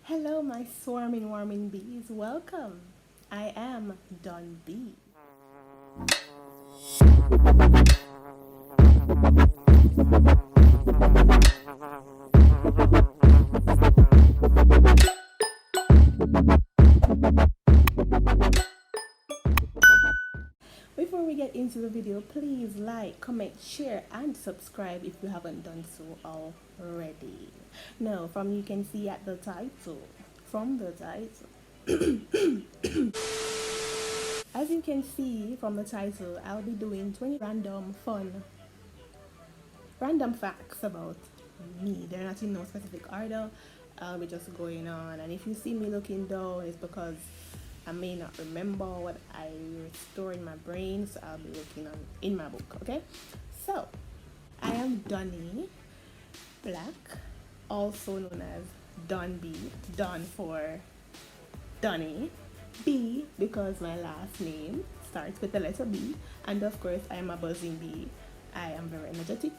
Hello, my swarming, warming bees. Welcome. I am Don B. Before we get into the video, please like, comment, share, and subscribe if you haven't done so already. Now, from you can see at the title, as you can see from the title, I'll be doing 20 random fun random facts about me. They're not in no specific order. I'll be just going on, and if you see me looking down, it's because I may not remember what I store in my brain, so I'll be looking on in my book. Okay, so I am Donny Black, also known as Don B. Don for Donny, B because my last name starts with the letter B, and of course I am a buzzing bee. I am very energetic,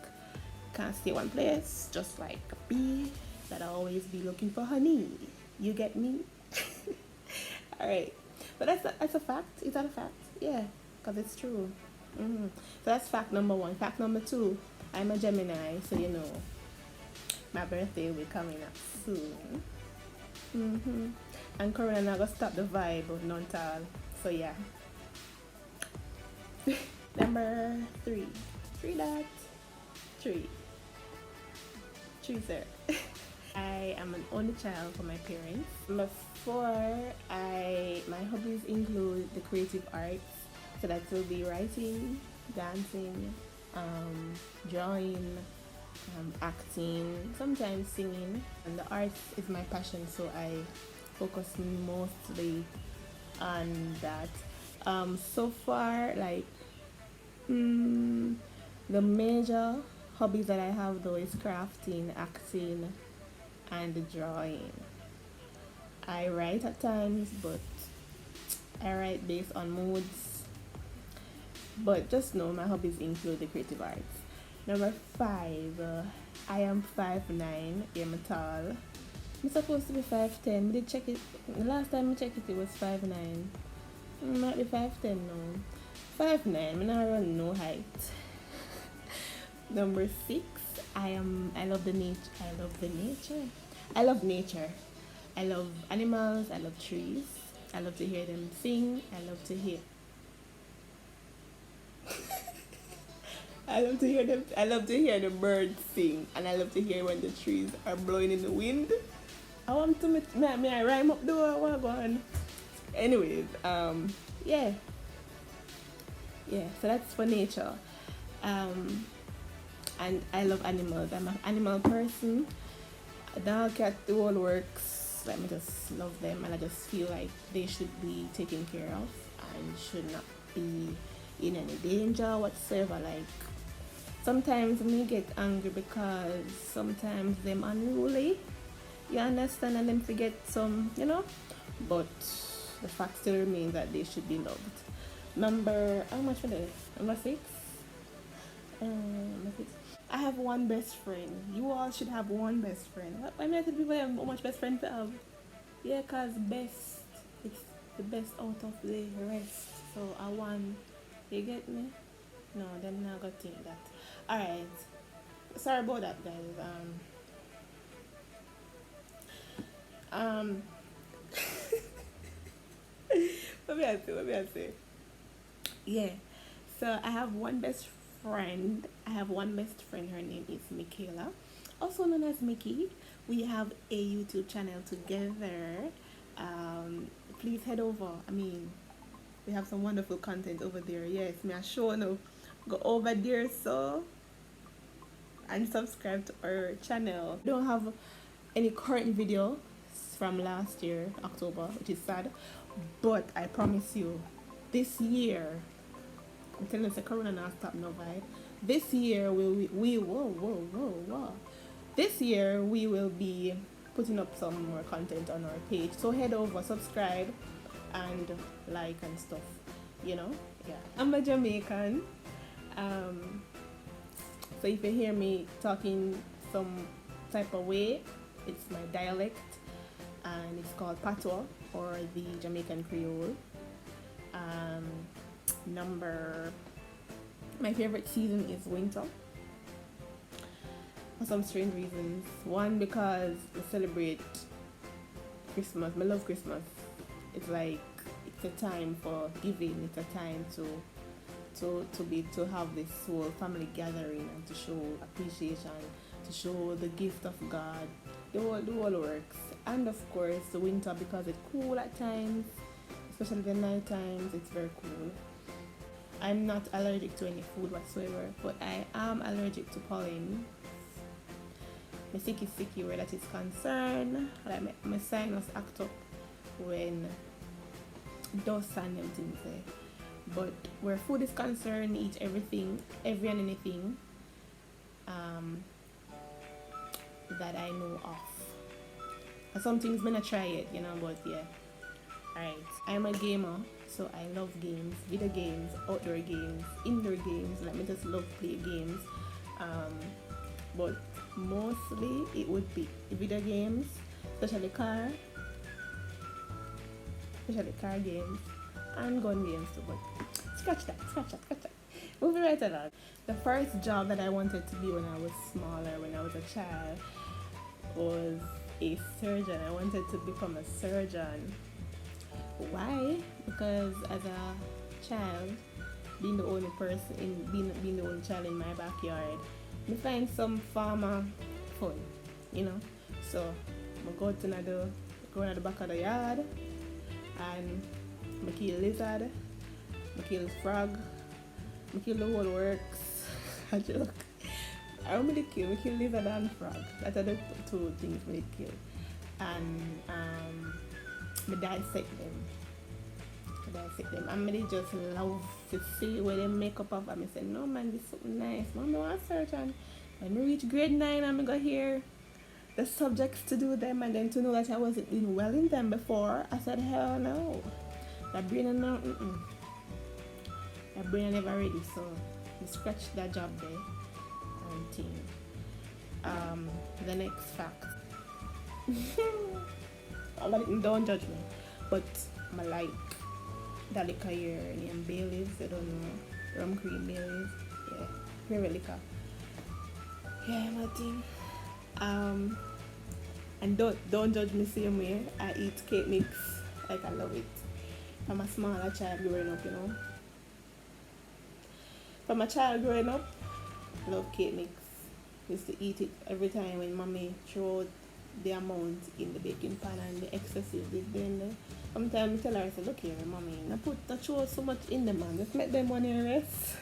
can't stay one place, just like a bee that I always be looking for honey. You get me? All right, but that's a fact. Is that a fact? Yeah, because it's true. So that's fact number one. Fact number two, I'm a Gemini, so you know my birthday will be coming up soon. And Corona not gonna stop the vibe of none all. So yeah. Number three. Three dots. Three. Three, sir. I am an only child for my parents. Number four, my hobbies include the creative arts. So that will be writing, dancing, drawing, acting, sometimes singing. And the arts is my passion, so I focus mostly on that. So far, like the major hobbies that I have though is crafting, acting, and drawing. I write at times, but I write based on moods. But just know my hobbies include the creative arts. Number five, I am 5'9". I'm tall. I'm supposed to be 5'10". We did check it. The last time I checked it, it was 5'9". Might be 5'10" now. 5'9". I'm not run no height. Number six, I love the nature. I love nature. I love animals. I love trees. I love to hear them sing. I love to hear the birds sing, and I love to hear when the trees are blowing in the wind. I want to me I rhyme up the what go on. Anyways, yeah. So that's for nature. And I love animals. I'm an animal person. A dog, cat, the whole works. Let me just love them, and I just feel like they should be taken care of and should not be in any danger whatsoever. Like sometimes me get angry because sometimes them unruly. You understand, and them forget some, But the fact still remains that they should be loved. How much for this? Number six. Number six. I have one best friend. You all should have one best friend. Why am I telling people how much best friends I have? Yeah, cause best, it's the best out of the rest. So I want. You get me? No, them not gonna think that. All right. Sorry about that, guys. What may I say? Yeah. So I have one best friend. Her name is Michaela, also known as Mickey. We have a YouTube channel together. Please head over. We have some wonderful content over there. Yes, me a show no. Go over there and subscribe to our channel. We don't have any current video from last year, October, which is sad. But I promise you, this year, I'm telling you, the corona not stop no vibe. This year This year we will be putting up some more content on our page. So head over, subscribe, and like and stuff. Yeah. I'm a Jamaican. So if you hear me talking some type of way, it's my dialect. And and it's called patois, or the Jamaican Creole. Um, number My favorite season is winter for some strange reasons. One, because we celebrate Christmas. I love Christmas. It's like it's a time for giving. It's a time to have this whole family gathering and to show appreciation, to show the gift of God. The whole works. And of course the winter, because it's cool at times, especially the night times. It's very cool. I'm not allergic to any food whatsoever, but I am allergic to pollen. My sicky where that is concerned. Like my sinus act up when dust and them things there. But where food is concerned, eat everything, every and anything that I know of. And some things I'm not try it, but yeah. Alright. I'm a gamer, so I love games, video games, outdoor games, indoor games. Like, I just love play games. But mostly it would be video games, especially car games and gun games too. But scratch that. Moving right along. The first job that I wanted to be when I was smaller, when I was a child, was a surgeon. I wanted to become a surgeon. Why? Because as a child, being the only person being the only child in my backyard, I find some farmer fun, So I go to the back of the yard and I kill lizard, I kill frog, I kill the whole works. I joke. I only kill lizard and frog. That's the two things we kill. And I dissect them. And I just love to see where they make up of. And I say, no man, this is something nice. Mom, I want to search. And when I reach grade 9, I'm going to hear the subjects to do them, and then to know that I wasn't doing well in them before, I said, hell no. My brain never ready, so I scratched that job there and thing. The next fact. Don't judge me, but I like that liquor here named Baileys. I don't know, rum cream Baileys. Yeah, favorite liquor. Yeah, my thing. And don't judge me same way. I eat cake mix, like I love it. From a smaller child growing up, From a child growing up, I love cake mix. Used to eat it every time when mommy throw the amount in the baking pan and the excessive did then. Sometimes I tell her, I say, look here, mommy, not throw so much in the man, just make them one in rest.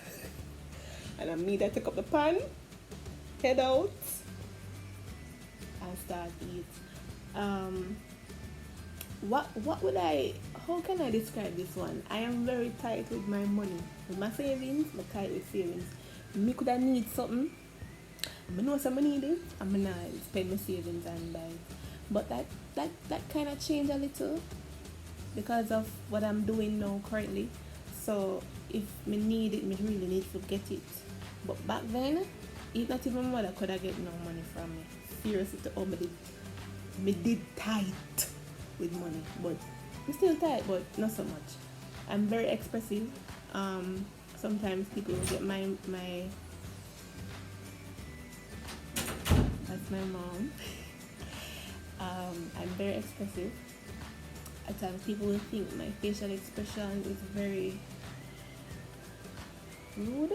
And I mean, I take up the pan, head out, and start eat. How can I describe this one? I am very tight with my money. With my savings, I'm tight with savings. Me could I need something, I know some need it, I'm gonna spend my savings and buy it. But that kind of changed a little because of what I'm doing now currently. So if me need it, me really need to get it. But back then, if not even my mother could have get no money from me. Seriously, me did tight with money, but I'm still tight, but not so much. I'm very expressive. Sometimes people get my that's my mom. I'm very expressive. At times people will think my facial expression is very rude.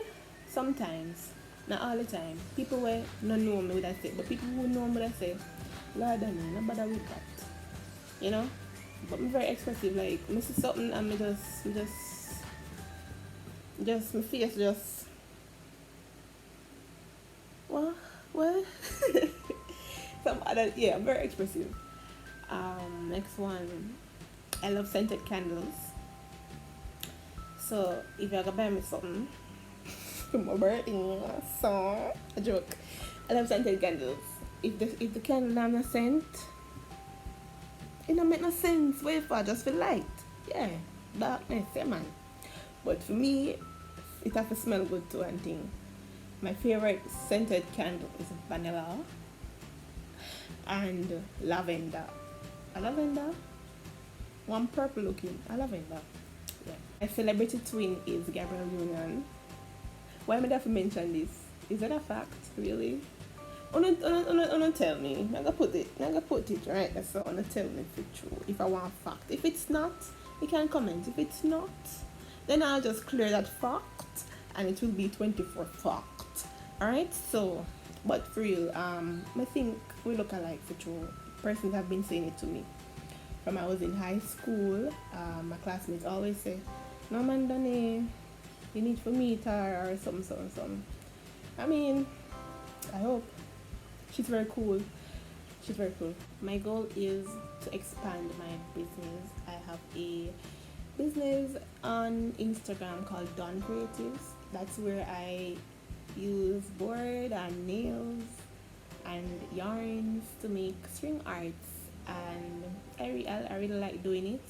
Sometimes, not all the time. People will not know me with that say, but people who know me would say, Lord, I'm not bother with that. But I'm very expressive. Like, I see something and me just my face just what? I'm very expressive. Next one, I love scented candles. So if you're gonna buy me something for my birthday, so a joke. I love scented candles. If the candle have no scent, it don't make no sense. Wait for just for light. Yeah, darkness, yeah man. But for me, it has to smell good too and thing. My favorite scented candle is vanilla and lavender. a lavender, one purple looking, a lavender. Yeah. My celebrity twin is Gabrielle Union. Why am I have to mention this? Is that a fact? Really? Wanna tell me. I'm gonna put it right there. So wanna tell me if it's true. If I want a fact. If it's not, you can comment. If it's not, then I'll just clear that fact and it will be 24 fact. Alright, so but for real, I think we look alike for true. Persons have been saying it to me. From I was in high school, my classmates always say, no man Danny, you need to meet her or something. I mean, I hope. She's very cool. She's very cool. My goal is to expand my business. I have a business on Instagram called D.on't A Brat. That's where I use board and nails and yarns to make string arts, and I really like doing it.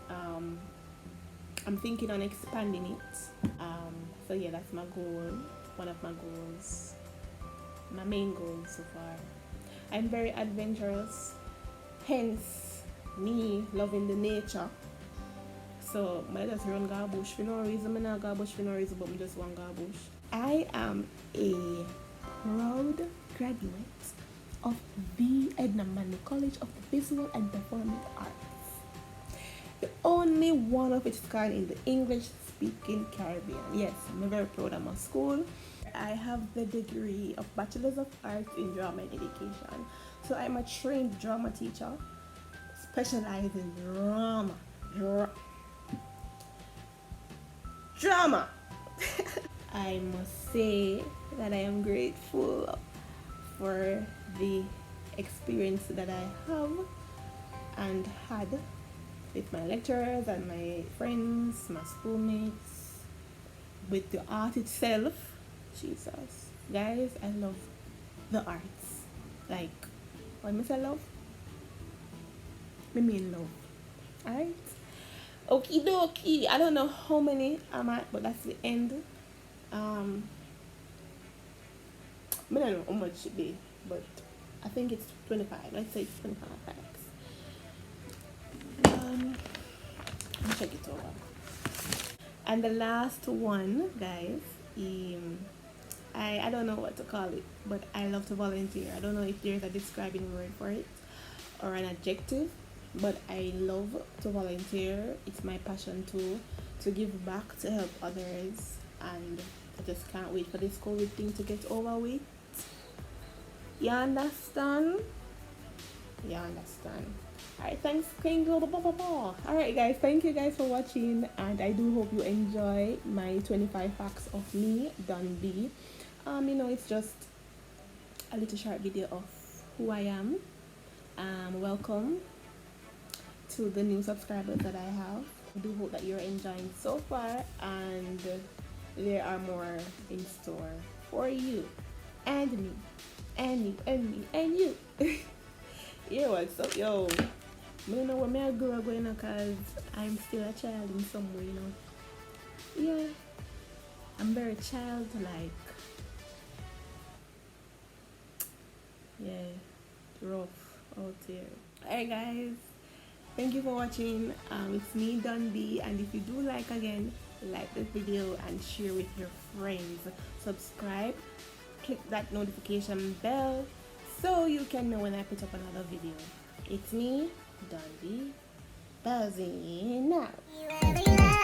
I'm thinking on expanding it. So yeah, that's my goal. One of my goals. My main goal so far. I'm very adventurous, hence me loving the nature. So I just run go bush for no reason. I not go bush for no reason, but I just want go bush. I am a proud graduate of the Edna Manley College of Visual and Performing Arts. The only one of its kind in the English-speaking Caribbean. Yes, I'm very proud of my school. I have the degree of Bachelor's of Arts in Drama and Education. So I'm a trained drama teacher, specialized in drama. I must say that I am grateful for the experience that I have and had with my lecturers and my friends, my schoolmates, with the art itself. Jesus. Guys, I love the arts. Like, when I say love, I mean love. Alright? Okie dokie. I don't know how many I'm at, but that's the end. I don't know how much it be, but I think it's 25. Let's say it's 25 facts. I'll check it over. And the last one, guys, I don't know what to call it, but I love to volunteer. I don't know if there's a describing word for it or an adjective, but I love to volunteer. It's my passion to give back, to help others, and I just can't wait for this COVID thing to get over with. You understand? You understand? Alright, thanks. Alright guys, thank you guys for watching, and I do hope you enjoy my 25 facts of me, D.on't B. It's just a little short video of who I am. Welcome to the new subscribers that I have. I do hope that you're enjoying so far, and there are more in store for you and me and you. Yeah, what's up, yo? I don't know where I grow going because I'm still a child in some way, Yeah, I'm very childlike. Yeah, rough out here. Alright guys, thank you for watching. It's me, D.on't B, and if you do like this video and share with your friends. Subscribe, click that notification bell so you can know when I put up another video. It's me, D.on't B, buzzing out.